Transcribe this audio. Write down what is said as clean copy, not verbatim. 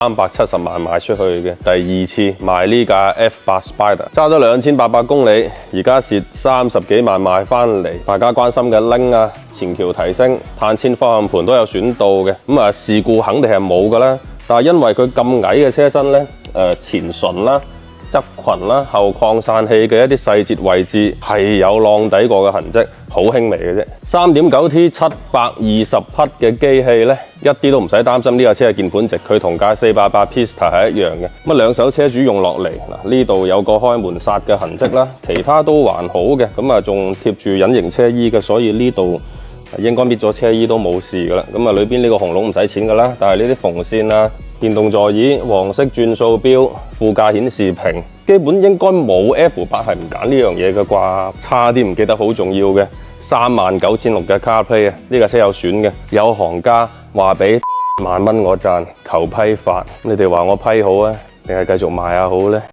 370萬賣出去嘅，第二次賣呢架 F8 Spider， 揸咗2800公里，而家蝕30幾萬賣翻嚟。大家關心嘅鈴啊、前橋提升、碳纖方向盤都有損到嘅，咁事故肯定係冇㗎啦。但係因為佢咁矮嘅車身呢，前唇啦、側裙啦、後擴散器嘅一啲細節位置係有浪底過嘅痕跡，好輕微嘅啫。3.9T 720匹嘅機器呢，一啲都唔使擔心呢架車嘅鍵盤值，佢同架488 Pista 係一樣嘅。咁兩手車主用落嚟，嗱呢度有個開門煞嘅痕跡啦，其他都還好嘅。咁仲貼住隱形車衣嘅，所以呢度應該搣咗車衣都冇事噶啦。咁裏邊呢個紅龍唔使錢噶啦，但係呢啲縫線啊、電動座椅、黃色轉數錶、副駕顯示屏，基本應該冇 F8係唔揀呢樣嘢嘅啩。差啲唔記得好重要嘅，39600嘅 CarPlay啊，呢架車有損嘅，有行家話俾10000蚊我賺，求批發。你哋話我批好啊，定係繼續賣下好呢？